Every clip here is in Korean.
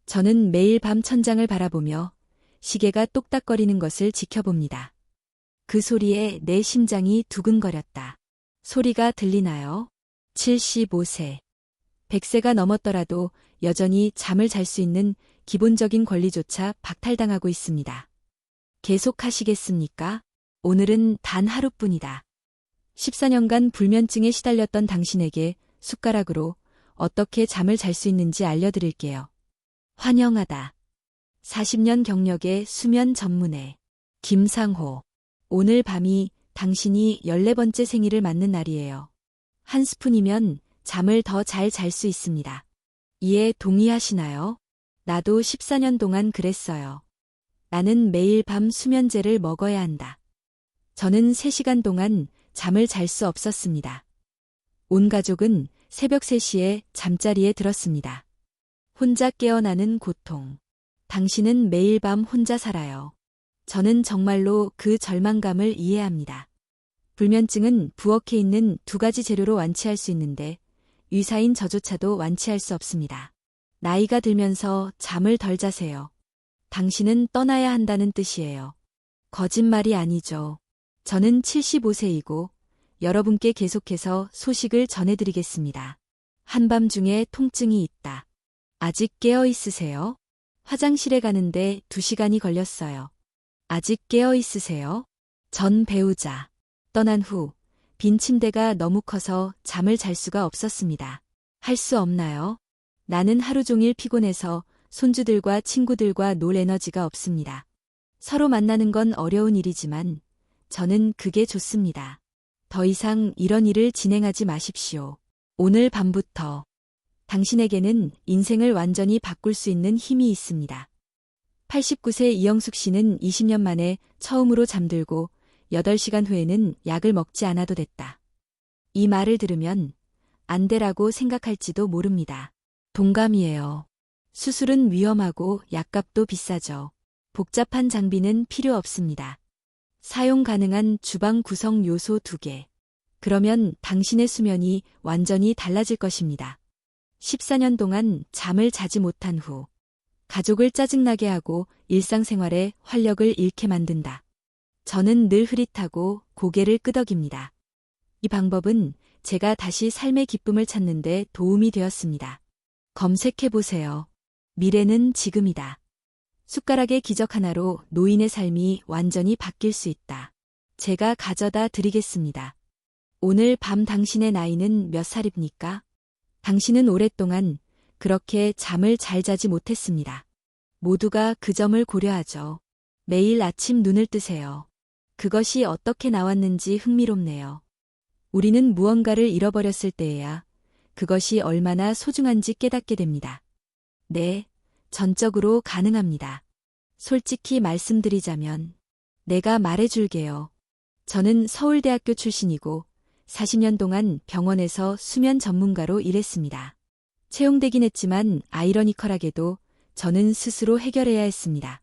저는 매일 밤 천장을 바라보며 시계가 똑딱거리는 것을 지켜봅니다. 그 소리에 내 심장이 두근거렸다. 소리가 들리나요? 75세. 100세가 넘었더라도 여전히 잠을 잘 수 있는 기본적인 권리조차 박탈당하고 있습니다. 계속하시겠습니까? 오늘은 단 하루뿐이다. 14년간 불면증에 시달렸던 당신에게 숟가락으로 어떻게 잠을 잘 수 있는지 알려드릴게요. 환영하다. 40년 경력의 수면 전문의 김상호. 오늘 밤이 당신이 14번째 생일을 맞는 날이에요. 한 스푼이면 잠을 더 잘 잘 수 있습니다. 이에 동의하시나요? 나도 14년 동안 그랬어요. 나는 매일 밤 수면제를 먹어야 한다. 저는 3시간 동안 잠을 잘 수 없었습니다. 온 가족은 새벽 3시에 잠자리에 들었습니다. 혼자 깨어나는 고통. 당신은 매일 밤 혼자 살아요. 저는 정말로 그 절망감을 이해합니다. 불면증은 부엌에 있는 2가지 재료로 완치할 수 있는데 의사인 저조차도 완치할 수 없습니다. 나이가 들면서 잠을 덜 자세요. 당신은 떠나야 한다는 뜻이에요. 거짓말이 아니죠. 저는 75세이고 여러분께 계속해서 소식을 전해드리겠습니다. 한밤중에 통증이 있다. 아직 깨어 있으세요? 화장실에 가는데 2시간이 걸렸어요. 아직 깨어 있으세요? 전 배우자. 떠난 후 빈 침대가 너무 커서 잠을 잘 수가 없었습니다. 할 수 없나요? 나는 하루 종일 피곤해서 손주들과 친구들과 놀 에너지가 없습니다. 서로 만나는 건 어려운 일이지만 저는 그게 좋습니다. 더 이상 이런 일을 진행하지 마십시오. 오늘 밤부터 당신에게는 인생을 완전히 바꿀 수 있는 힘이 있습니다. 89세 이영숙 씨는 20년 만에 처음으로 잠들고 8시간 후에는 약을 먹지 않아도 됐다. 이 말을 들으면 안 되라고 생각할지도 모릅니다. 동감이에요. 수술은 위험하고 약값도 비싸죠. 복잡한 장비는 필요 없습니다. 사용 가능한 주방 구성 요소 2개. 그러면 당신의 수면이 완전히 달라질 것입니다. 14년 동안 잠을 자지 못한 후 가족을 짜증나게 하고 일상생활에 활력을 잃게 만든다. 저는 늘 흐릿하고 고개를 끄덕입니다. 이 방법은 제가 다시 삶의 기쁨을 찾는 데 도움이 되었습니다. 검색해보세요. 미래는 지금이다. 숟가락의 기적 하나로 노인의 삶이 완전히 바뀔 수 있다. 제가 가져다 드리겠습니다. 오늘 밤 당신의 나이는 몇 살입니까? 당신은 오랫동안 그렇게 잠을 잘 자지 못했습니다. 모두가 그 점을 고려하죠. 매일 아침 눈을 뜨세요. 그것이 어떻게 나왔는지 흥미롭네요. 우리는 무언가를 잃어버렸을 때에야 그것이 얼마나 소중한지 깨닫게 됩니다. 네, 전적으로 가능합니다. 솔직히 말씀드리자면 내가 말해줄게요. 저는 서울대학교 출신이고 40년 동안 병원에서 수면 전문가로 일했습니다. 채용되긴 했지만 아이러니컬하게도 저는 스스로 해결해야 했습니다.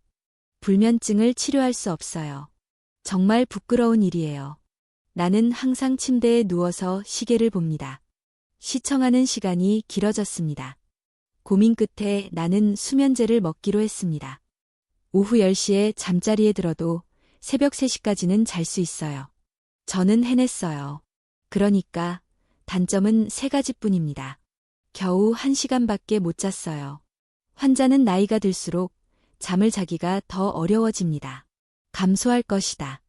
불면증을 치료할 수 없어요. 정말 부끄러운 일이에요. 나는 항상 침대에 누워서 시계를 봅니다. 시청하는 시간이 길어졌습니다. 고민 끝에 나는 수면제를 먹기로 했습니다. 오후 10시에 잠자리에 들어도 새벽 3시까지는 잘 수 있어요. 저는 해냈어요. 그러니까 단점은 3가지뿐입니다. 겨우 1시간밖에 못 잤어요. 환자는 나이가 들수록 잠을 자기가 더 어려워집니다. 감소할 것이다.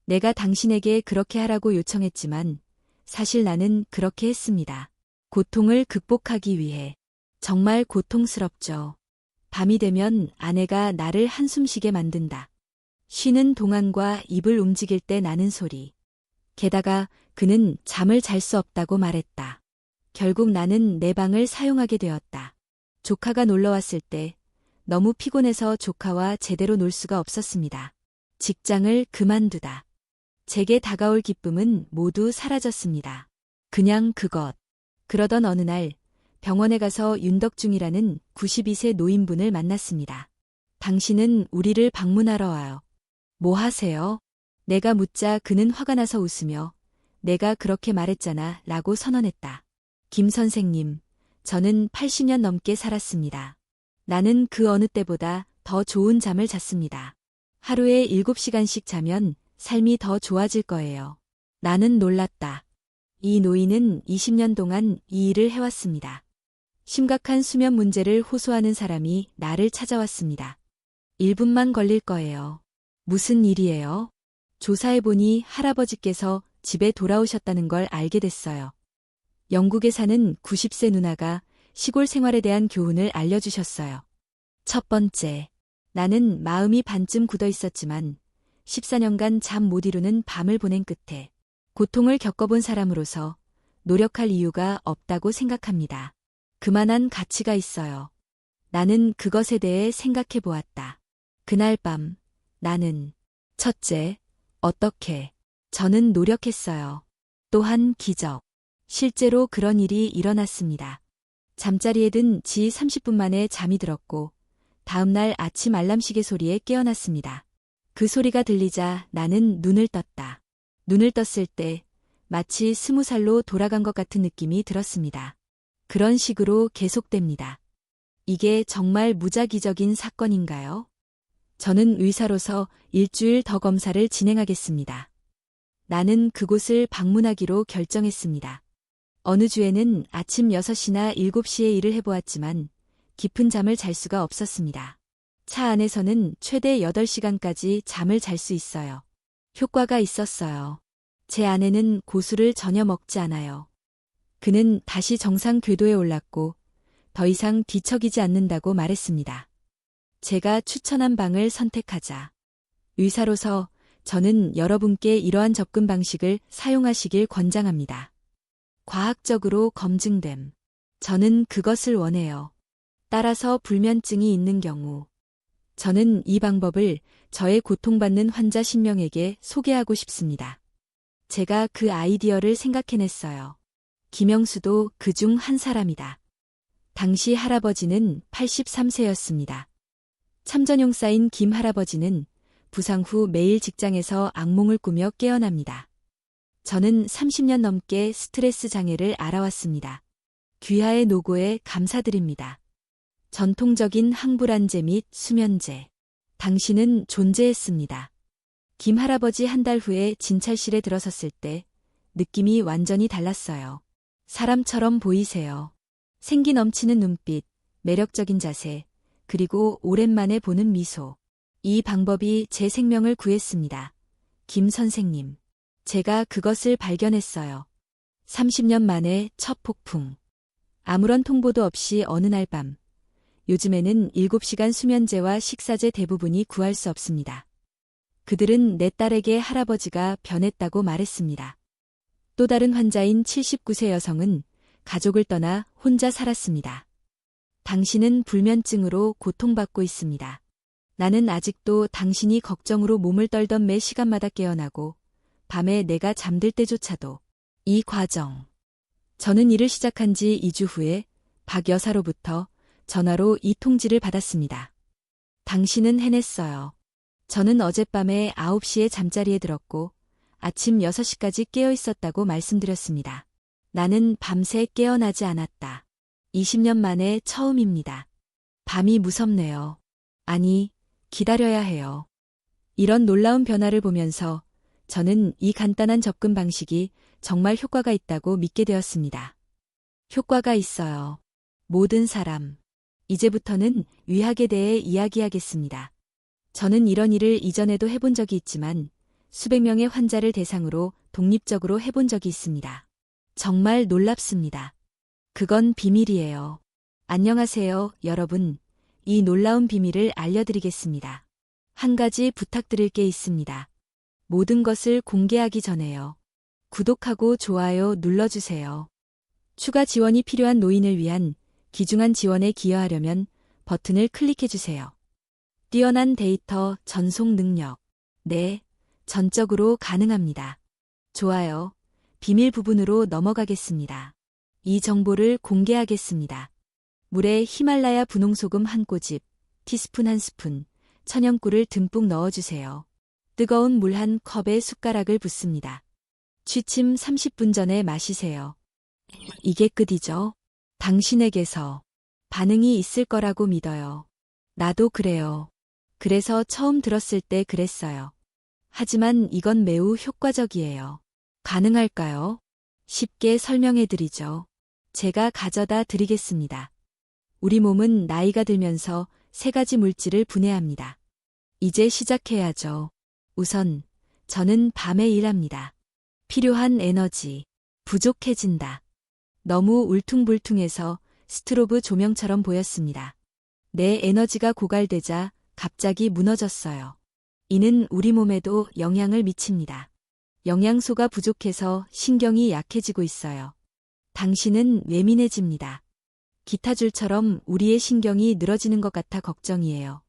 내가 당신에게 그렇게 하라고 요청했지만 사실 나는 그렇게 했습니다. 고통을 극복하기 위해. 정말 고통스럽죠. 밤이 되면 아내가 나를 한숨 쉬게 만든다. 쉬는 동안과 입을 움직일 때 나는 소리. 게다가 그는 잠을 잘 수 없다고 말했다. 결국 나는 내 방을 사용하게 되었다. 조카가 놀러왔을 때 너무 피곤해서 조카와 제대로 놀 수가 없었습니다. 직장을 그만두다. 제게 다가올 기쁨은 모두 사라졌습니다. 그냥 그것. 그러던 어느 날 병원에 가서 윤덕중이라는 92세 노인분을 만났습니다. 당신은 우리를 방문하러 와요. 뭐 하세요? 내가 묻자 그는 화가 나서 웃으며 내가 그렇게 말했잖아 라고 선언했다. 김 선생님, 저는 80년 넘게 살았습니다. 나는 그 어느 때보다 더 좋은 잠을 잤습니다. 하루에 7시간씩 자면 삶이 더 좋아질 거예요. 나는 놀랐다. 이 노인은 20년 동안 이 일을 해왔습니다. 심각한 수면 문제를 호소하는 사람이 나를 찾아왔습니다. 1분만 걸릴 거예요. 무슨 일이에요? 조사해보니 할아버지께서 집에 돌아오셨다는 걸 알게 됐어요. 영국에 사는 90세 누나가 시골 생활에 대한 교훈을 알려주셨어요. 첫 번째, 나는 마음이 반쯤 굳어 있었지만 14년간 잠 못 이루는 밤을 보낸 끝에 고통을 겪어본 사람으로서 노력할 이유가 없다고 생각합니다. 그만한 가치가 있어요. 나는 그것에 대해 생각해 보았다. 그날 밤, 나는 첫째, 어떻게? 저는 노력했어요. 또한 기적. 실제로 그런 일이 일어났습니다. 잠자리에 든 지 30분 만에 잠이 들었고 다음날 아침 알람 시계 소리에 깨어났습니다. 그 소리가 들리자 나는 눈을 떴다. 눈을 떴을 때 마치 20살로 돌아간 것 같은 느낌이 들었습니다. 그런 식으로 계속됩니다. 이게 정말 무작위적인 사건인가요? 저는 의사로서 일주일 더 검사를 진행하겠습니다. 나는 그곳을 방문하기로 결정했습니다. 어느 주에는 아침 6시나 7시에 일을 해보았지만 깊은 잠을 잘 수가 없었습니다. 차 안에서는 최대 8시간까지 잠을 잘 수 있어요. 효과가 있었어요. 제 아내는 고수를 전혀 먹지 않아요. 그는 다시 정상 궤도에 올랐고 더 이상 뒤척이지 않는다고 말했습니다. 제가 추천한 방을 선택하자. 의사로서 저는 여러분께 이러한 접근 방식을 사용하시길 권장합니다. 과학적으로 검증됨. 저는 그것을 원해요. 따라서 불면증이 있는 경우 저는 이 방법을 저의 고통받는 환자 10명에게 소개하고 싶습니다. 제가 그 아이디어를 생각해냈어요. 김영수도 그중 한 사람이다. 당시 할아버지는 83세였습니다. 참전용사인 김 할아버지는 부상 후 매일 직장에서 악몽을 꾸며 깨어납니다. 저는 30년 넘게 스트레스 장애를 알아왔습니다. 귀하의 노고에 감사드립니다. 전통적인 항불안제 및 수면제. 당신은 존재했습니다. 김 할아버지 한 달 후에 진찰실에 들어섰을 때 느낌이 완전히 달랐어요. 사람처럼 보이세요. 생기 넘치는 눈빛, 매력적인 자세, 그리고 오랜만에 보는 미소. 이 방법이 제 생명을 구했습니다. 김 선생님. 제가 그것을 발견했어요. 30년 만에 첫 폭풍. 아무런 통보도 없이 어느 날 밤. 요즘에는 7시간 수면제와 식사제 대부분이 구할 수 없습니다. 그들은 내 딸에게 할아버지가 변했다고 말했습니다. 또 다른 환자인 79세 여성은 가족을 떠나 혼자 살았습니다. 당신은 불면증으로 고통받고 있습니다. 나는 아직도 당신이 걱정으로 몸을 떨던 매 시간마다 깨어나고 밤에 내가 잠들 때조차도 이 과정. 저는 일을 시작한 지 2주 후에 박 여사로부터 전화로 이 통지를 받았습니다. 당신은 해냈어요. 저는 어젯밤에 9시에 잠자리에 들었고 아침 6시까지 깨어 있었다고 말씀드렸습니다. 나는 밤새 깨어나지 않았다. 20년 만에 처음입니다. 밤이 무섭네요. 아니, 기다려야 해요. 이런 놀라운 변화를 보면서 저는 이 간단한 접근 방식이 정말 효과가 있다고 믿게 되었습니다. 효과가 있어요. 모든 사람. 이제부터는 의학에 대해 이야기하겠습니다. 저는 이런 일을 이전에도 해본 적이 있지만 수백 명의 환자를 대상으로 독립적으로 해본 적이 있습니다. 정말 놀랍습니다. 그건 비밀이에요. 안녕하세요, 여러분. 이 놀라운 비밀을 알려드리겠습니다. 한 가지 부탁드릴 게 있습니다. 모든 것을 공개하기 전에요. 구독하고 좋아요 눌러주세요. 추가 지원이 필요한 노인을 위한 귀중한 지원에 기여하려면 버튼을 클릭해주세요. 뛰어난 데이터 전송 능력. 네, 전적으로 가능합니다. 좋아요. 비밀 부분으로 넘어가겠습니다. 이 정보를 공개하겠습니다. 물에 히말라야 분홍소금 한 꼬집, 티스푼 한 스푼, 천연꿀을 듬뿍 넣어주세요. 뜨거운 물 한 컵에 숟가락을 붓습니다. 취침 30분 전에 마시세요. 이게 끝이죠? 당신에게서 반응이 있을 거라고 믿어요. 나도 그래요. 그래서 처음 들었을 때 그랬어요. 하지만 이건 매우 효과적이에요. 가능할까요? 쉽게 설명해 드리죠. 제가 가져다 드리겠습니다. 우리 몸은 나이가 들면서 3가지 물질을 분해합니다. 이제 시작해야죠. 우선, 저는 밤에 일합니다. 필요한 에너지, 부족해진다. 너무 울퉁불퉁해서 스트로브 조명처럼 보였습니다. 내 에너지가 고갈되자 갑자기 무너졌어요. 이는 우리 몸에도 영향을 미칩니다. 영양소가 부족해서 신경이 약해지고 있어요. 당신은 예민해집니다. 기타줄처럼 우리의 신경이 늘어지는 것 같아 걱정이에요.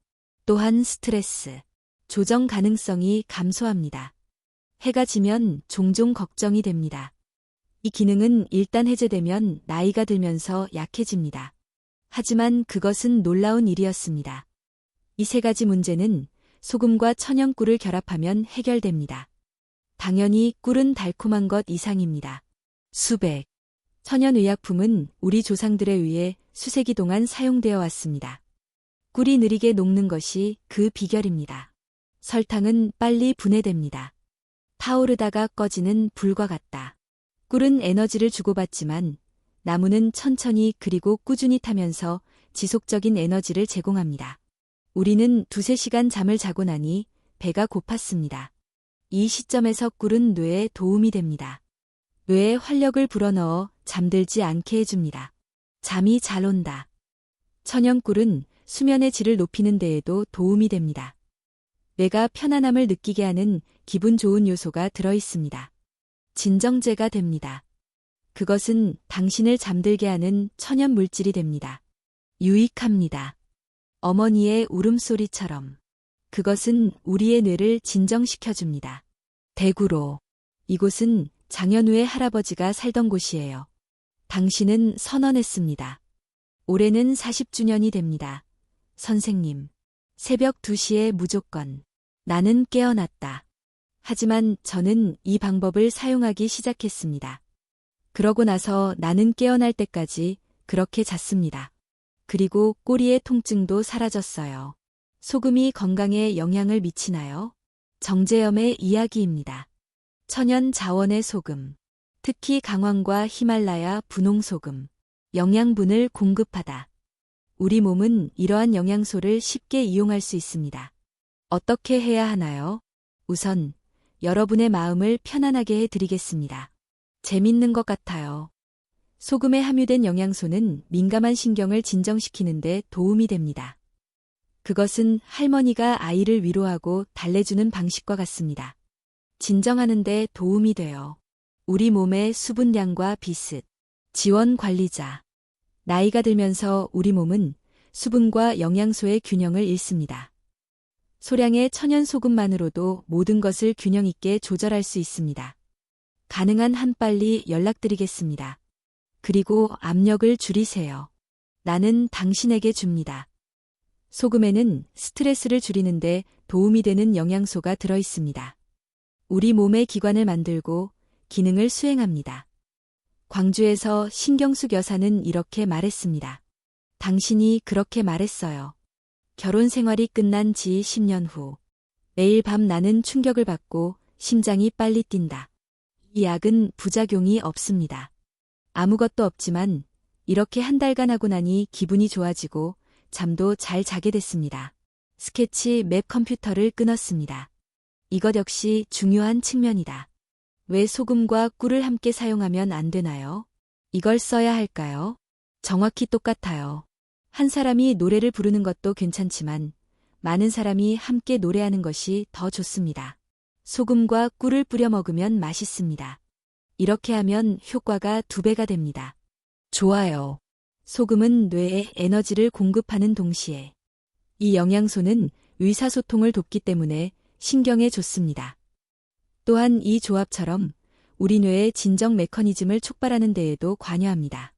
또한 스트레스, 조정 가능성이 감소합니다. 해가 지면 종종 걱정이 됩니다. 이 기능은 일단 해제되면 나이가 들면서 약해집니다. 하지만 그것은 놀라운 일이었습니다. 이 3가지 문제는 소금과 천연꿀을 결합하면 해결됩니다. 당연히 꿀은 달콤한 것 이상입니다. 수백. 천연의약품은 우리 조상들에 의해 수세기 동안 사용되어 왔습니다. 꿀이 느리게 녹는 것이 그 비결입니다. 설탕은 빨리 분해됩니다. 타오르다가 꺼지는 불과 같다. 꿀은 에너지를 주고받지만 나무는 천천히 그리고 꾸준히 타면서 지속적인 에너지를 제공합니다. 우리는 2~3시간 잠을 자고 나니 배가 고팠습니다. 이 시점에서 꿀은 뇌에 도움이 됩니다. 뇌에 활력을 불어넣어 잠들지 않게 해줍니다. 잠이 잘 온다. 천연꿀은 수면의 질을 높이는 데에도 도움이 됩니다. 뇌가 편안함을 느끼게 하는 기분 좋은 요소가 들어있습니다. 진정제가 됩니다. 그것은 당신을 잠들게 하는 천연 물질이 됩니다. 유익합니다. 어머니의 울음소리처럼. 그것은 우리의 뇌를 진정시켜줍니다. 대구로. 이곳은 장현우의 할아버지가 살던 곳이에요. 당신은 선언했습니다. 올해는 40주년이 됩니다. 선생님. 새벽 2시에 무조건. 나는 깨어났다. 하지만 저는 이 방법을 사용하기 시작했습니다. 그러고 나서 나는 깨어날 때까지 그렇게 잤습니다. 그리고 꼬리의 통증도 사라졌어요. 소금이 건강에 영향을 미치나요? 정재염의 이야기입니다. 천연 자원의 소금, 특히 강황과 히말라야 분홍소금, 영양분을 공급하다. 우리 몸은 이러한 영양소를 쉽게 이용할 수 있습니다. 어떻게 해야 하나요? 우선 여러분의 마음을 편안하게 해드리겠습니다. 재밌는 것 같아요. 소금에 함유된 영양소는 민감한 신경을 진정시키는 데 도움이 됩니다. 그것은 할머니가 아이를 위로하고 달래주는 방식과 같습니다. 진정하는 데 도움이 돼요. 우리 몸의 수분량과 비슷. 지원 관리자. 나이가 들면서 우리 몸은 수분과 영양소의 균형을 잃습니다. 소량의 천연 소금만으로도 모든 것을 균형 있게 조절할 수 있습니다. 가능한 한 빨리 연락드리겠습니다. 그리고 압력을 줄이세요. 나는 당신에게 줍니다. 소금에는 스트레스를 줄이는데 도움이 되는 영양소가 들어 있습니다. 우리 몸의 기관을 만들고 기능을 수행합니다. 광주에서 신경숙 여사는 이렇게 말했습니다. 당신이 그렇게 말했어요. 결혼 생활이 끝난 지 10년 후. 매일 밤 나는 충격을 받고 심장이 빨리 뛴다. 이 약은 부작용이 없습니다. 아무것도 없지만 이렇게 한 달간 하고 나니 기분이 좋아지고 잠도 잘 자게 됐습니다. 스케치 맵 컴퓨터를 끊었습니다. 이것 역시 중요한 측면이다. 왜 소금과 꿀을 함께 사용하면 안 되나요? 이걸 써야 할까요? 정확히 똑같아요. 한 사람이 노래를 부르는 것도 괜찮지만 많은 사람이 함께 노래하는 것이 더 좋습니다. 소금과 꿀을 뿌려 먹으면 맛있습니다. 이렇게 하면 효과가 2배가 됩니다. 좋아요. 소금은 뇌에 에너지를 공급하는 동시에 이 영양소는 의사소통을 돕기 때문에 신경에 좋습니다. 또한 이 조합처럼 우리 뇌의 진정 메커니즘을 촉발하는 데에도 관여합니다.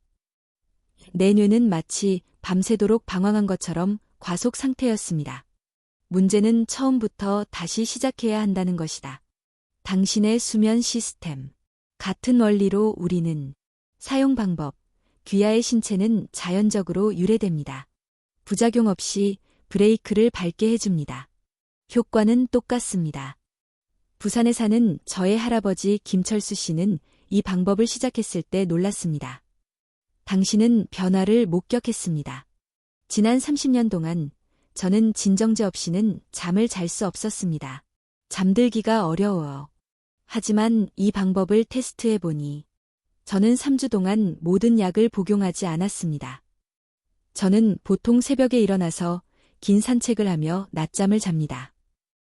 내 뇌는 마치 밤새도록 방황한 것처럼 과속 상태였습니다. 문제는 처음부터 다시 시작해야 한다는 것이다. 당신의 수면 시스템. 같은 원리로 우리는 사용 방법, 귀하의 신체는 자연적으로 유래됩니다. 부작용 없이 브레이크를 밟게 해줍니다. 효과는 똑같습니다. 부산에 사는 저의 할아버지 김철수 씨는 이 방법을 시작했을 때 놀랐습니다. 당신은 변화를 목격했습니다. 지난 30년 동안 저는 진정제 없이는 잠을 잘 수 없었습니다. 잠들기가 어려워요. 하지만 이 방법을 테스트해보니 저는 3주 동안 모든 약을 복용하지 않았습니다. 저는 보통 새벽에 일어나서 긴 산책을 하며 낮잠을 잡니다.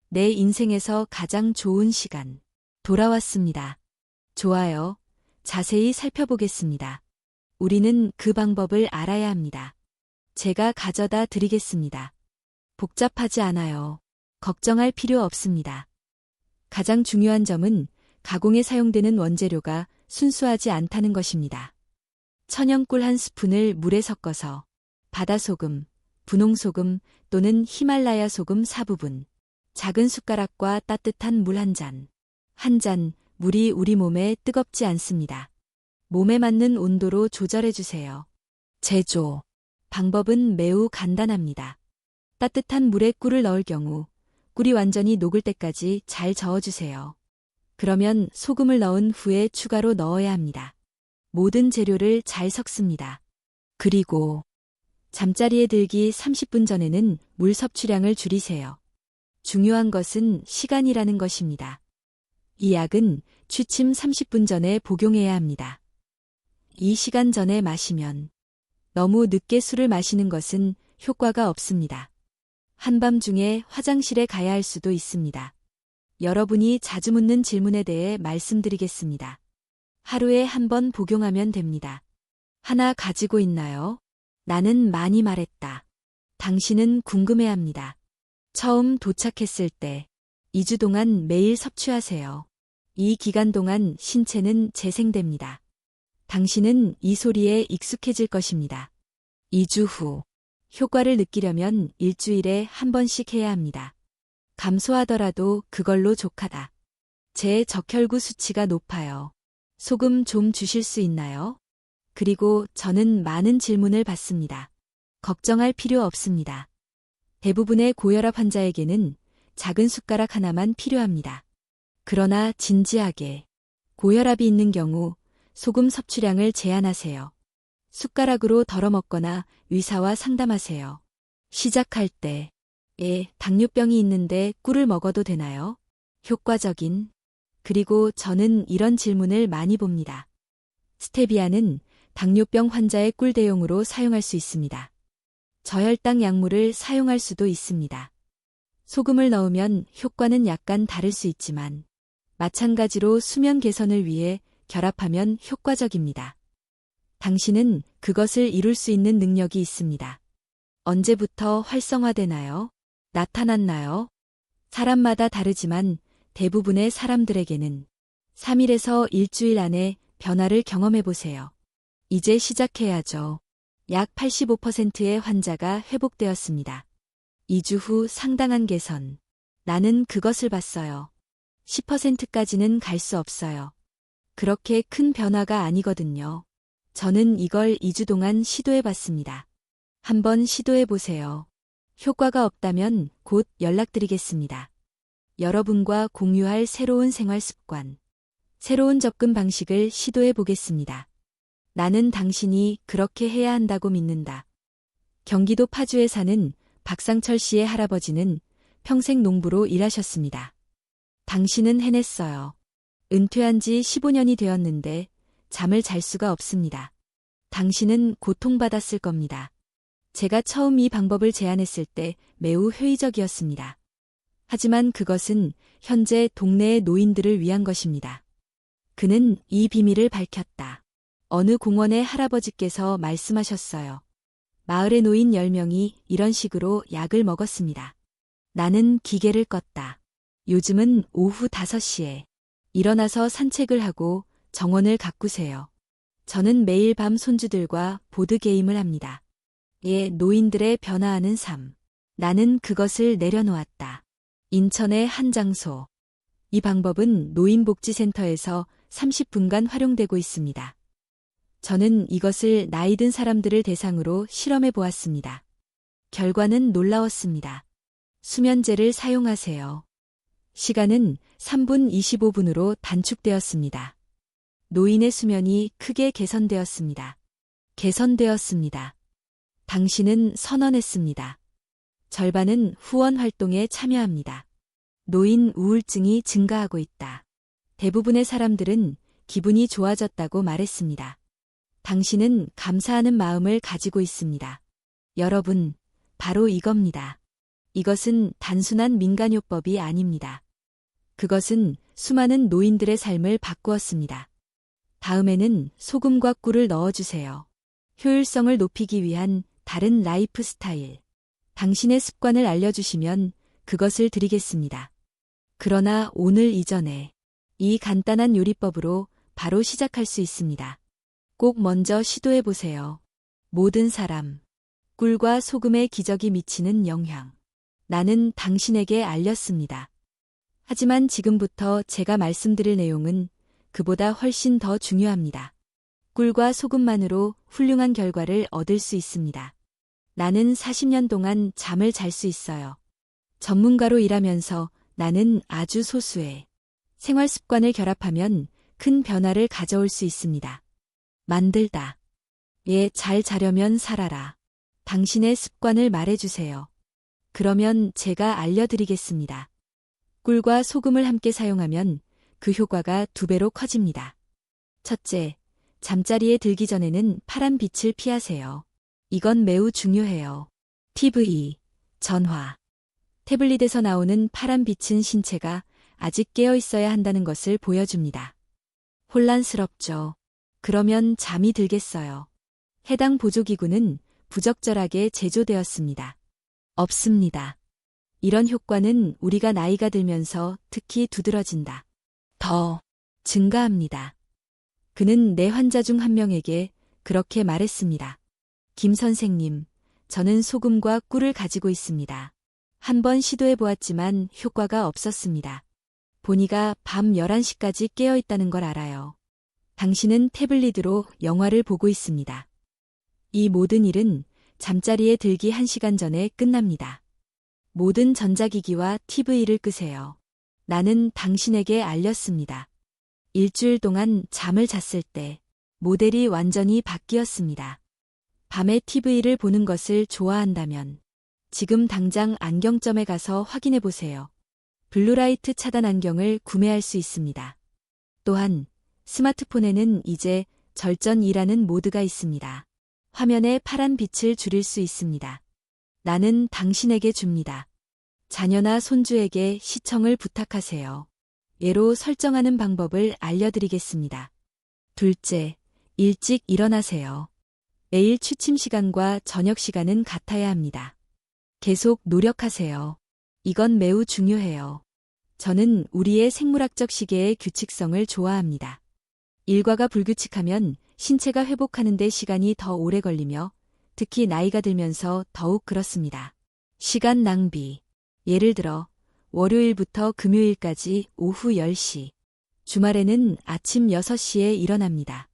내 인생에서 가장 좋은 시간. 돌아왔습니다. 좋아요. 자세히 살펴보겠습니다. 우리는 그 방법을 알아야 합니다. 제가 가져다 드리겠습니다. 복잡하지 않아요. 걱정할 필요 없습니다. 가장 중요한 점은 가공에 사용되는 원재료가 순수하지 않다는 것입니다. 천연꿀 한 스푼을 물에 섞어서 바다소금, 분홍소금 또는 히말라야 소금 4부분, 작은 숟가락과 따뜻한 물 한 잔. 한 잔, 물이 우리 몸에 뜨겁지 않습니다. 몸에 맞는 온도로 조절해주세요. 제조. 방법은 매우 간단합니다. 따뜻한 물에 꿀을 넣을 경우 꿀이 완전히 녹을 때까지 잘 저어주세요. 그러면 소금을 넣은 후에 추가로 넣어야 합니다. 모든 재료를 잘 섞습니다. 그리고 잠자리에 들기 30분 전에는 물 섭취량을 줄이세요. 중요한 것은 시간이라는 것입니다. 이 약은 취침 30분 전에 복용해야 합니다. 이 시간 전에 마시면 너무 늦게 술을 마시는 것은 효과가 없습니다. 한밤중에 화장실에 가야 할 수도 있습니다. 여러분이 자주 묻는 질문에 대해 말씀드리겠습니다. 하루에 한 번 복용하면 됩니다. 하나 가지고 있나요? 나는 많이 말했다. 당신은 궁금해합니다. 처음 도착했을 때 2주 동안 매일 섭취하세요. 이 기간 동안 신체는 재생됩니다. 당신은 이 소리에 익숙해질 것입니다. 2주 후 효과를 느끼려면 일주일에 한 번씩 해야 합니다. 감소하더라도 그걸로 족하다. 제 적혈구 수치가 높아요. 소금 좀 주실 수 있나요? 그리고 저는 많은 질문을 받습니다. 걱정할 필요 없습니다. 대부분의 고혈압 환자에게는 작은 숟가락 하나만 필요합니다. 그러나 진지하게 고혈압이 있는 경우 소금 섭취량을 제한하세요. 숟가락으로 덜어 먹거나 의사와 상담하세요. 시작할 때, 당뇨병이 있는데 꿀을 먹어도 되나요? 효과적인. 그리고 저는 이런 질문을 많이 봅니다. 스테비아는 당뇨병 환자의 꿀 대용으로 사용할 수 있습니다. 저혈당 약물을 사용할 수도 있습니다. 소금을 넣으면 효과는 약간 다를 수 있지만 마찬가지로 수면 개선을 위해 결합하면 효과적입니다. 당신은 그것을 이룰 수 있는 능력이 있습니다. 언제부터 활성화되나요? 나타났나요? 사람마다 다르지만 대부분의 사람들에게는 3일에서 일주일 안에 변화를 경험해보세요. 이제 시작해야죠. 약 85%의 환자가 회복되었습니다. 2주 후 상당한 개선. 나는 그것을 봤어요. 10%까지는 갈 수 없어요. 그렇게 큰 변화가 아니거든요. 저는 이걸 2주 동안 시도해봤습니다. 한번 시도해보세요. 효과가 없다면 곧 연락드리겠습니다. 여러분과 공유할 새로운 생활 습관, 새로운 접근 방식을 시도해보겠습니다. 나는 당신이 그렇게 해야 한다고 믿는다. 경기도 파주에 사는 박상철 씨의 할아버지는 평생 농부로 일하셨습니다. 당신은 해냈어요. 은퇴한 지 15년이 되었는데 잠을 잘 수가 없습니다. 당신은 고통받았을 겁니다. 제가 처음 이 방법을 제안했을 때 매우 회의적이었습니다. 하지만 그것은 현재 동네의 노인들을 위한 것입니다. 그는 이 비밀을 밝혔다. 어느 공원의 할아버지께서 말씀하셨어요. 마을의 노인 10명이 이런 식으로 약을 먹었습니다. 나는 기계를 껐다. 요즘은 오후 5시에 일어나서 산책을 하고 정원을 가꾸세요. 저는 매일 밤 손주들과 보드게임을 합니다. 노인들의 변화하는 삶. 나는 그것을 내려놓았다. 인천의 한 장소. 이 방법은 노인복지센터에서 30분간 활용되고 있습니다. 저는 이것을 나이 든 사람들을 대상으로 실험해 보았습니다. 결과는 놀라웠습니다. 수면제를 사용하세요. 시간은 3분 25분으로 단축되었습니다. 노인의 수면이 크게 개선되었습니다. 개선되었습니다. 당신은 선언했습니다. 절반은 후원 활동에 참여합니다. 노인 우울증이 증가하고 있다. 대부분의 사람들은 기분이 좋아졌다고 말했습니다. 당신은 감사하는 마음을 가지고 있습니다. 여러분, 바로 이겁니다. 이것은 단순한 민간요법이 아닙니다. 그것은 수많은 노인들의 삶을 바꾸었습니다. 다음에는 소금과 꿀을 넣어주세요. 효율성을 높이기 위한 다른 라이프 스타일. 당신의 습관을 알려주시면 그것을 드리겠습니다. 그러나 오늘 이전에 이 간단한 요리법으로 바로 시작할 수 있습니다. 꼭 먼저 시도해 보세요. 모든 사람. 꿀과 소금의 기적이 미치는 영향. 나는 당신에게 알렸습니다. 하지만 지금부터 제가 말씀드릴 내용은 그보다 훨씬 더 중요합니다. 꿀과 소금만으로 훌륭한 결과를 얻을 수 있습니다. 나는 40년 동안 잠을 잘 수 있어요. 전문가로 일하면서 나는 아주 소수의 생활 습관을 결합하면 큰 변화를 가져올 수 있습니다. 만들다. 잘 자려면 살아라. 당신의 습관을 말해주세요. 그러면 제가 알려드리겠습니다. 꿀과 소금을 함께 사용하면 그 효과가 2배로 커집니다. 첫째, 잠자리에 들기 전에는 파란 빛을 피하세요. 이건 매우 중요해요. TV, 전화, 태블릿에서 나오는 파란 빛은 신체가 아직 깨어 있어야 한다는 것을 보여줍니다. 혼란스럽죠. 그러면 잠이 들겠어요. 해당 보조기구는 부적절하게 제조되었습니다. 없습니다. 이런 효과는 우리가 나이가 들면서 특히 두드러진다. 더 증가합니다. 그는 내 환자 중 한 명에게 그렇게 말했습니다. 김 선생님, 저는 소금과 꿀을 가지고 있습니다. 한번 시도해 보았지만 효과가 없었습니다. 보니가 밤 11시까지 깨어 있다는 걸 알아요. 당신은 태블릿으로 영화를 보고 있습니다. 이 모든 일은 잠자리에 들기 1시간 전에 끝납니다. 모든 전자기기와 TV를 끄세요. 나는 당신에게 알렸습니다. 일주일 동안 잠을 잤을 때 모델이 완전히 바뀌었습니다. 밤에 TV를 보는 것을 좋아한다면 지금 당장 안경점에 가서 확인해 보세요. 블루라이트 차단 안경을 구매할 수 있습니다. 또한 스마트폰에는 이제 절전이라는 모드가 있습니다. 화면의 파란 빛을 줄일 수 있습니다. 나는 당신에게 줍니다. 자녀나 손주에게 시청을 부탁하세요. 예로 설정하는 방법을 알려드리겠습니다. 둘째, 일찍 일어나세요. 매일 취침 시간과 저녁 시간은 같아야 합니다. 계속 노력하세요. 이건 매우 중요해요. 저는 우리의 생물학적 시계의 규칙성을 좋아합니다. 일과가 불규칙하면 신체가 회복하는 데 시간이 더 오래 걸리며 특히 나이가 들면서 더욱 그렇습니다. 시간 낭비. 예를 들어 월요일부터 금요일까지 오후 10시, 주말에는 아침 6시에 일어납니다.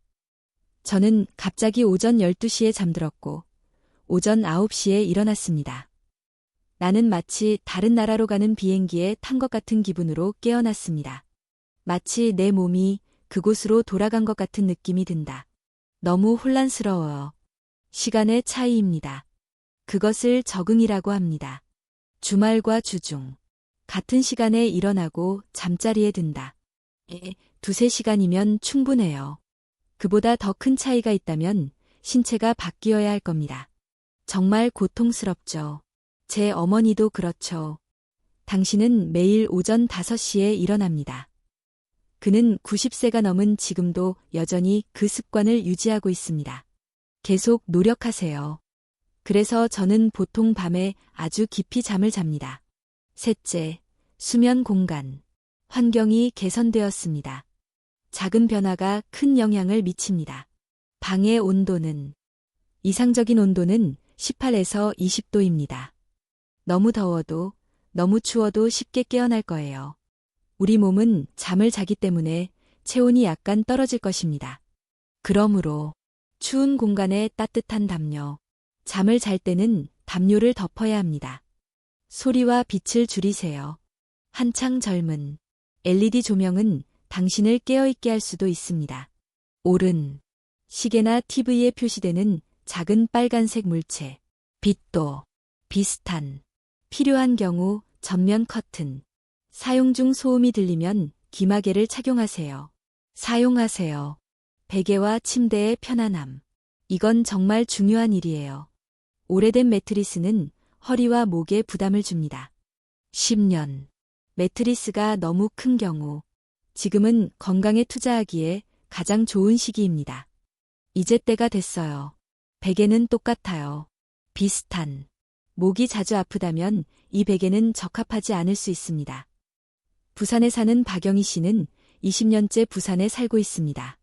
저는 갑자기 오전 12시에 잠들었고 오전 9시에 일어났습니다. 나는 마치 다른 나라로 가는 비행기에 탄 것 같은 기분으로 깨어났습니다. 마치 내 몸이 그곳으로 돌아간 것 같은 느낌이 든다. 너무 혼란스러워요. 시간의 차이입니다. 그것을 적응이라고 합니다. 주말과 주중. 같은 시간에 일어나고 잠자리에 든다. 2~3시간이면 충분해요. 그보다 더 큰 차이가 있다면 신체가 바뀌어야 할 겁니다. 정말 고통스럽죠. 제 어머니도 그렇죠. 당신은 매일 오전 5시에 일어납니다. 그는 90세가 넘은 지금도 여전히 그 습관을 유지하고 있습니다. 계속 노력하세요. 그래서 저는 보통 밤에 아주 깊이 잠을 잡니다. 셋째, 수면 공간. 환경이 개선되었습니다. 작은 변화가 큰 영향을 미칩니다. 방의 온도는 이상적인 온도는 18에서 20도입니다. 너무 더워도 너무 추워도 쉽게 깨어날 거예요. 우리 몸은 잠을 자기 때문에 체온이 약간 떨어질 것입니다. 그러므로 추운 공간에 따뜻한 담요. 잠을 잘 때는 담요를 덮어야 합니다. 소리와 빛을 줄이세요. 한창 젊은 LED 조명은 당신을 깨어있게 할 수도 있습니다. 오른 시계나 TV에 표시되는 작은 빨간색 물체. 빛도 비슷한. 필요한 경우 전면 커튼. 사용 중 소음이 들리면 귀마개를 착용하세요. 사용하세요. 베개와 침대의 편안함. 이건 정말 중요한 일이에요. 오래된 매트리스는 허리와 목에 부담을 줍니다. 10년. 매트리스가 너무 큰 경우. 지금은 건강에 투자하기에 가장 좋은 시기입니다. 이제 때가 됐어요. 베개는 똑같아요. 비슷한. 목이 자주 아프다면 이 베개는 적합하지 않을 수 있습니다. 부산에 사는 박영희 씨는 20년째 부산에 살고 있습니다.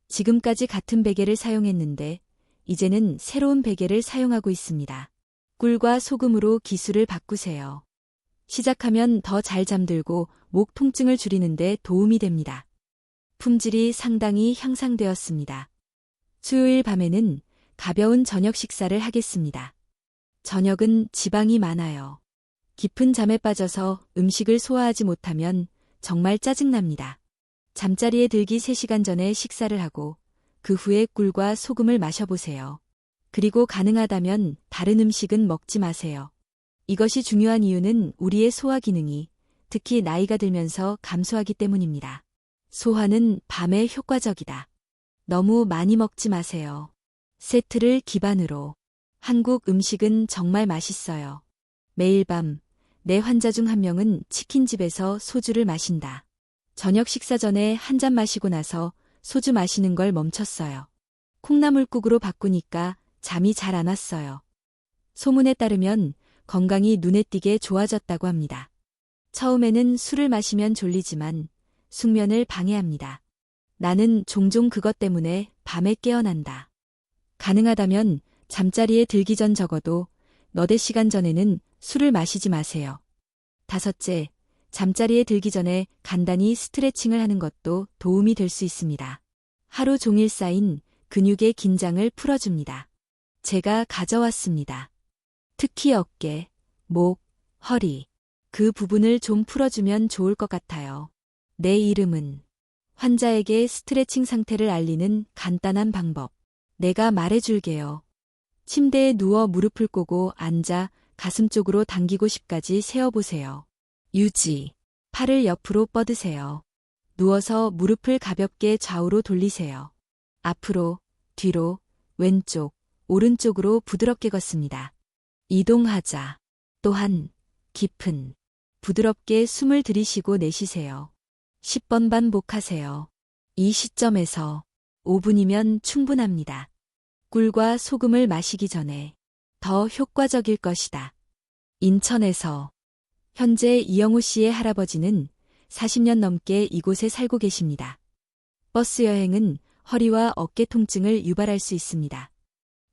지금까지 같은 베개를 사용했는데 이제는 새로운 베개를 사용하고 있습니다. 꿀과 소금으로 기술을 바꾸세요. 시작하면 더 잘 잠들고 목 통증을 줄이는 데 도움이 됩니다. 품질이 상당히 향상되었습니다. 수요일 밤에는 가벼운 저녁 식사를 하겠습니다. 저녁은 지방이 많아요. 깊은 잠에 빠져서 음식을 소화하지 못하면 정말 짜증납니다. 잠자리에 들기 3시간 전에 식사를 하고 그 후에 꿀과 소금을 마셔보세요. 그리고 가능하다면 다른 음식은 먹지 마세요. 이것이 중요한 이유는 우리의 소화 기능이 특히 나이가 들면서 감소하기 때문입니다. 소화는 밤에 효과적이다. 너무 많이 먹지 마세요. 세트를 기반으로. 한국 음식은 정말 맛있어요. 매일 밤, 내 환자 중 한 명은 치킨집에서 소주를 마신다. 저녁 식사 전에 한 잔 마시고 나서 소주 마시는 걸 멈췄어요. 콩나물국으로 바꾸니까 잠이 잘 안 왔어요. 소문에 따르면 건강이 눈에 띄게 좋아졌다고 합니다. 처음에는 술을 마시면 졸리지만 숙면을 방해합니다. 나는 종종 그것 때문에 밤에 깨어난다. 가능하다면 잠자리에 들기 전 적어도 너댓 시간 전에는 술을 마시지 마세요. 5째, 잠자리에 들기 전에 간단히 스트레칭을 하는 것도 도움이 될 수 있습니다. 하루 종일 쌓인 근육의 긴장을 풀어줍니다. 제가 가져왔습니다. 특히 어깨, 목, 허리, 그 부분을 좀 풀어주면 좋을 것 같아요. 내 이름은 환자에게 스트레칭 상태를 알리는 간단한 방법. 내가 말해줄게요. 침대에 누워 무릎을 꼬고 앉아 가슴 쪽으로 당기고 10까지 세어보세요. 유지. 팔을 옆으로 뻗으세요. 누워서 무릎을 가볍게 좌우로 돌리세요. 앞으로, 뒤로, 왼쪽, 오른쪽으로 부드럽게 걷습니다. 이동하자. 또한 깊은, 부드럽게 숨을 들이쉬고 내쉬세요. 10번 반복하세요. 이 시점에서 5분이면 충분합니다. 꿀과 소금을 마시기 전에 더 효과적일 것이다. 인천에서 현재 이영호 씨의 할아버지는 40년 넘게 이곳에 살고 계십니다. 버스 여행은 허리와 어깨 통증을 유발할 수 있습니다.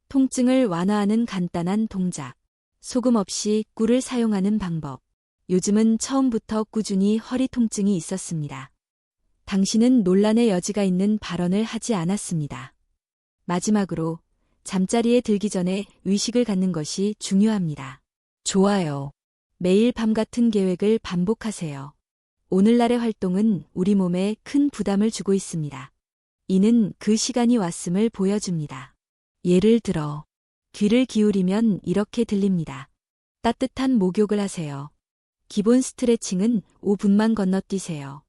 통증을 완화하는 간단한 동작, 소금 없이 꿀을 사용하는 방법. 요즘은 처음부터 꾸준히 허리 통증이 있었습니다. 당신은 논란의 여지가 있는 발언을 하지 않았습니다. 마지막으로 잠자리에 들기 전에 의식을 갖는 것이 중요합니다. 좋아요. 매일 밤 같은 계획을 반복하세요. 오늘날의 활동은 우리 몸에 큰 부담을 주고 있습니다. 이는 그 시간이 왔음을 보여줍니다. 예를 들어, 귀를 기울이면 이렇게 들립니다. 따뜻한 목욕을 하세요. 기본 스트레칭은 5분만 건너뛰세요.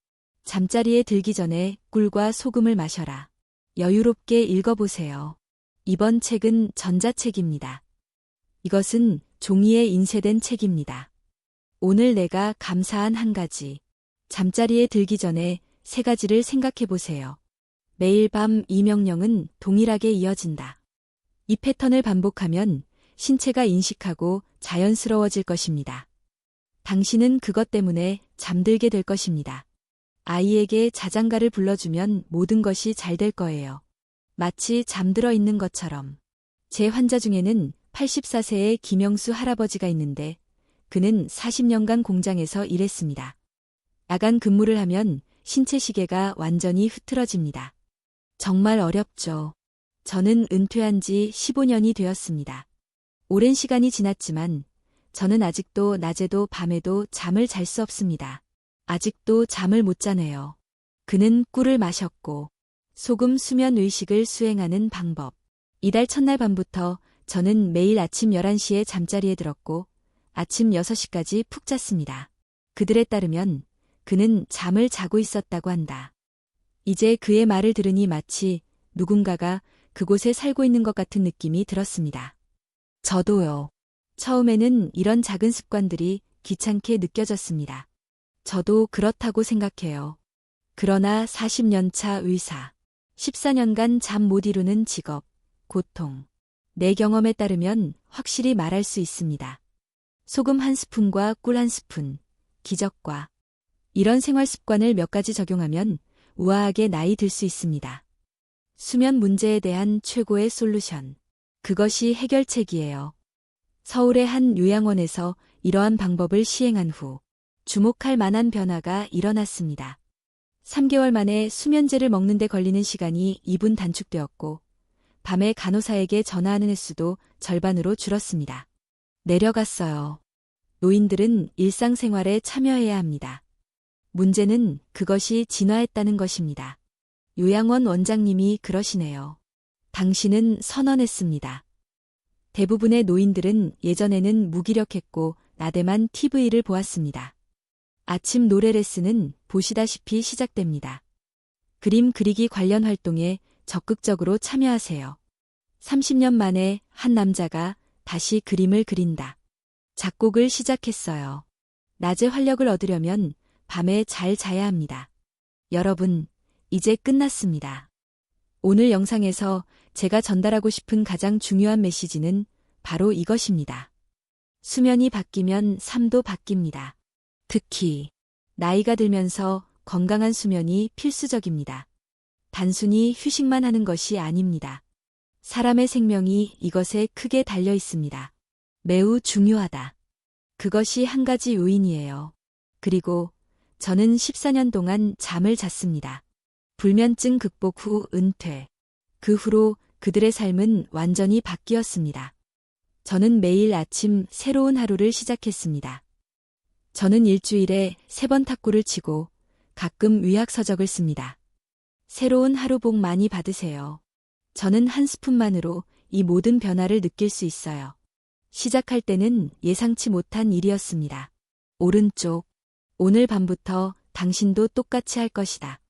잠자리에 들기 전에 꿀과 소금을 마셔라. 여유롭게 읽어보세요. 이번 책은 전자책입니다. 이것은 종이에 인쇄된 책입니다. 오늘 내가 감사한 한 가지. 잠자리에 들기 전에 3가지를 생각해보세요. 매일 밤 이 명령은 동일하게 이어진다. 이 패턴을 반복하면 신체가 인식하고 자연스러워질 것입니다. 당신은 그것 때문에 잠들게 될 것입니다. 아이에게 자장가를 불러주면 모든 것이 잘 될 거예요. 마치 잠들어 있는 것처럼. 제 환자 중에는 84세의 김영수 할아버지가 있는데 그는 40년간 공장에서 일했습니다. 야간 근무를 하면 신체 시계가 완전히 흐트러집니다. 정말 어렵죠. 저는 은퇴한 지 15년이 되었습니다. 오랜 시간이 지났지만 저는 아직도 낮에도 밤에도 잠을 잘 수 없습니다. 아직도 잠을 못 자네요. 그는 꿀을 마셨고 소금 수면 의식을 수행하는 방법. 이달 첫날 밤부터 저는 매일 아침 11시에 잠자리에 들었고 아침 6시까지 푹 잤습니다. 그들에 따르면 그는 잠을 자고 있었다고 한다. 이제 그의 말을 들으니 마치 누군가가 그곳에 살고 있는 것 같은 느낌이 들었습니다. 저도요. 처음에는 이런 작은 습관들이 귀찮게 느껴졌습니다. 저도 그렇다고 생각해요. 그러나 40년 차 의사, 14년간 잠 못 이루는 직업, 고통. 내 경험에 따르면 확실히 말할 수 있습니다. 소금 한 스푼과 꿀 한 스푼, 기적과 이런 생활 습관을 몇 가지 적용하면 우아하게 나이 들 수 있습니다. 수면 문제에 대한 최고의 솔루션. 그것이 해결책이에요. 서울의 한 요양원에서 이러한 방법을 시행한 후 주목할 만한 변화가 일어났습니다. 3개월 만에 수면제를 먹는 데 걸리는 시간이 2분 단축되었고 밤에 간호사에게 전화하는 횟수도 절반으로 줄었습니다. 내려갔어요. 노인들은 일상생활에 참여해야 합니다. 문제는 그것이 진화했다는 것입니다. 요양원 원장님이 그러시네요. 당신은 선언했습니다. 대부분의 노인들은 예전에는 무기력했고 나대만 TV를 보았습니다. 아침 노래 레슨은 보시다시피 시작됩니다. 그림 그리기 관련 활동에 적극적으로 참여하세요. 30년 만에 한 남자가 다시 그림을 그린다. 작곡을 시작했어요. 낮에 활력을 얻으려면 밤에 잘 자야 합니다. 여러분, 이제 끝났습니다. 오늘 영상에서 제가 전달하고 싶은 가장 중요한 메시지는 바로 이것입니다. 수면이 바뀌면 삶도 바뀝니다. 특히 나이가 들면서 건강한 수면이 필수적입니다. 단순히 휴식만 하는 것이 아닙니다. 사람의 생명이 이것에 크게 달려 있습니다. 매우 중요하다. 그것이 한 가지 요인이에요. 그리고 저는 14년 동안 잠을 잤습니다. 불면증 극복 후 은퇴. 그 후로 그들의 삶은 완전히 바뀌었습니다. 저는 매일 아침 새로운 하루를 시작했습니다. 저는 일주일에 3번 탁구를 치고 가끔 의학서적을 씁니다. 새로운 하루 복 많이 받으세요. 저는 한 스푼만으로 이 모든 변화를 느낄 수 있어요. 시작할 때는 예상치 못한 일이었습니다. 오른쪽. 오늘 밤부터 당신도 똑같이 할 것이다.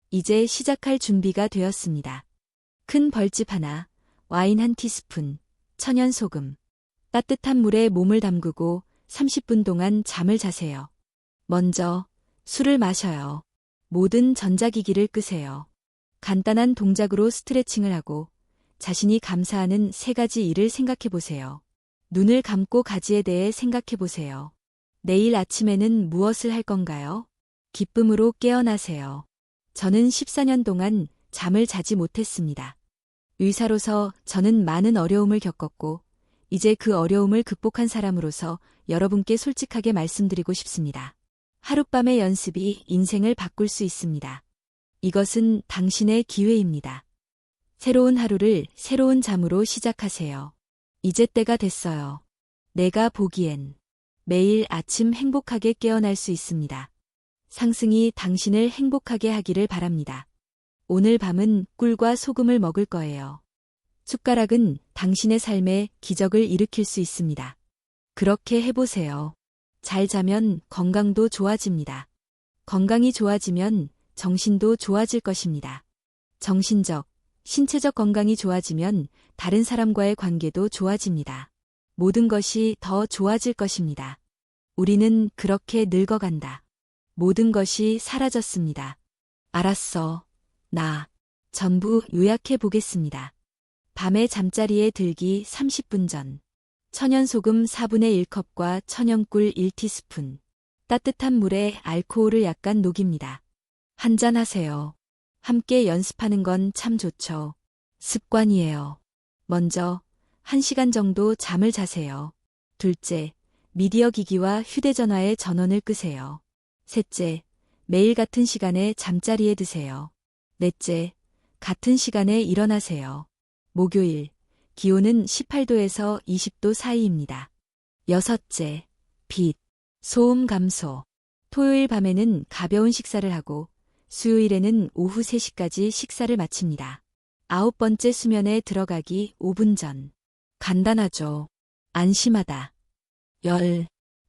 이제 시작할 준비가 되었습니다. 큰 벌집 하나, 와인 한 티스푼, 천연 소금. 따뜻한 물에 몸을 담그고 30분 동안 잠을 자세요. 먼저 술을 마셔요. 모든 전자기기를 끄세요. 간단한 동작으로 스트레칭을 하고 자신이 감사하는 3가지 일을 생각해 보세요. 눈을 감고 가지에 대해 생각해 보세요. 내일 아침에는 무엇을 할 건가요? 기쁨으로 깨어나세요. 저는 14년 동안 잠을 자지 못했습니다. 의사로서 저는 많은 어려움을 겪었고 이제 그 어려움을 극복한 사람으로서 여러분께 솔직하게 말씀드리고 싶습니다. 하룻밤의 연습이 인생을 바꿀 수 있습니다. 이것은 당신의 기회입니다. 새로운 하루를 새로운 잠으로 시작하세요. 이제 때가 됐어요. 내가 보기엔 매일 아침 행복하게 깨어날 수 있습니다. 상승이 당신을 행복하게 하기를 바랍니다. 오늘 밤은 꿀과 소금을 먹을 거예요. 숟가락은 당신의 삶에 기적을 일으킬 수 있습니다. 그렇게 해보세요. 잘 자면 건강도 좋아집니다. 건강이 좋아지면 정신도 좋아질 것입니다. 정신적, 신체적 건강이 좋아지면 다른 사람과의 관계도 좋아집니다. 모든 것이 더 좋아질 것입니다. 우리는 그렇게 늙어간다. 모든 것이 사라졌습니다. 알았어. 나 전부 요약해 보겠습니다. 밤에 잠자리에 들기 30분 전. 천연소금 4분의 1컵과 천연꿀 1티스푼. 따뜻한 물에 알코올을 약간 녹입니다. 한잔 하세요. 함께 연습하는 건 참 좋죠. 습관이에요. 먼저 1시간 정도 잠을 자세요. 둘째, 미디어 기기와 휴대전화의 전원을 끄세요. 셋째, 매일 같은 시간에 잠자리에 드세요. 넷째, 같은 시간에 일어나세요. 목요일, 기온은 18도에서 20도 사이입니다. 여섯째, 빛, 소음 감소. 토요일 밤에는 가벼운 식사를 하고 수요일에는 오후 3시까지 식사를 마칩니다. 9번째, 수면에 들어가기 5분 전. 간단하죠. 안심하다.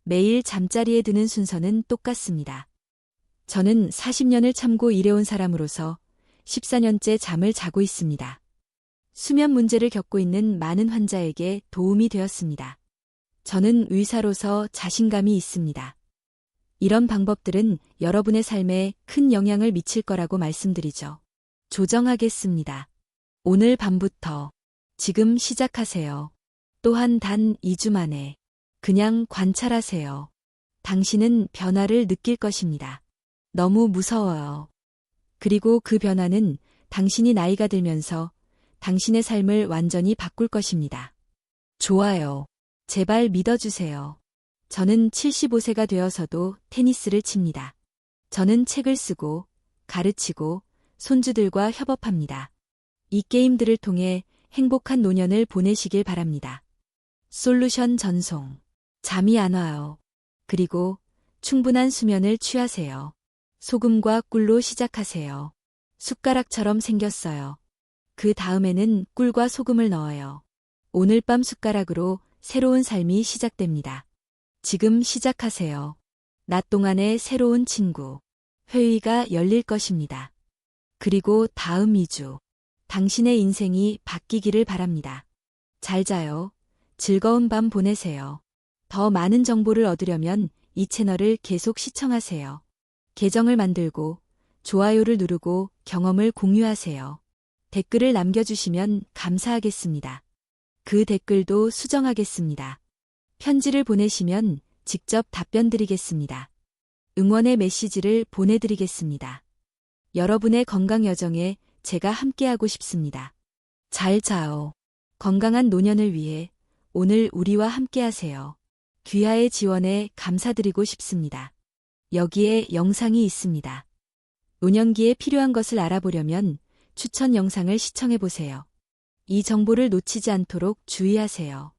매일 잠자리에 드는 순서는 똑같습니다. 저는 40년을 참고 일해온 사람으로서 14년째 잠을 자고 있습니다. 수면 문제를 겪고 있는 많은 환자에게 도움이 되었습니다. 저는 의사로서 자신감이 있습니다. 이런 방법들은 여러분의 삶에 큰 영향을 미칠 거라고 말씀드리죠. 조정하겠습니다. 오늘 밤부터 지금 시작하세요. 또한 단 2주 만에 그냥 관찰하세요. 당신은 변화를 느낄 것입니다. 너무 무서워요. 그리고 그 변화는 당신이 나이가 들면서 당신의 삶을 완전히 바꿀 것입니다. 좋아요. 제발 믿어주세요. 저는 75세가 되어서도 테니스를 칩니다. 저는 책을 쓰고, 가르치고, 손주들과 협업합니다. 이 게임들을 통해 행복한 노년을 보내시길 바랍니다. 솔루션 전송. 잠이 안 와요. 그리고 충분한 수면을 취하세요. 소금과 꿀로 시작하세요. 숟가락처럼 생겼어요. 그 다음에는 꿀과 소금을 넣어요. 오늘 밤 숟가락으로 새로운 삶이 시작됩니다. 지금 시작하세요. 낮 동안의 새로운 친구. 회의가 열릴 것입니다. 그리고 다음 2주. 당신의 인생이 바뀌기를 바랍니다. 잘 자요. 즐거운 밤 보내세요. 더 많은 정보를 얻으려면 이 채널을 계속 시청하세요. 계정을 만들고 좋아요를 누르고 경험을 공유하세요. 댓글을 남겨주시면 감사하겠습니다. 그 댓글도 수정하겠습니다. 편지를 보내시면 직접 답변 드리겠습니다. 응원의 메시지를 보내드리겠습니다. 여러분의 건강 여정에 제가 함께하고 싶습니다. 잘 자요. 건강한 노년을 위해 오늘 우리와 함께하세요. 귀하의 지원에 감사드리고 싶습니다. 여기에 영상이 있습니다. 노년기에 필요한 것을 알아보려면 추천 영상을 시청해보세요. 이 정보를 놓치지 않도록 주의하세요.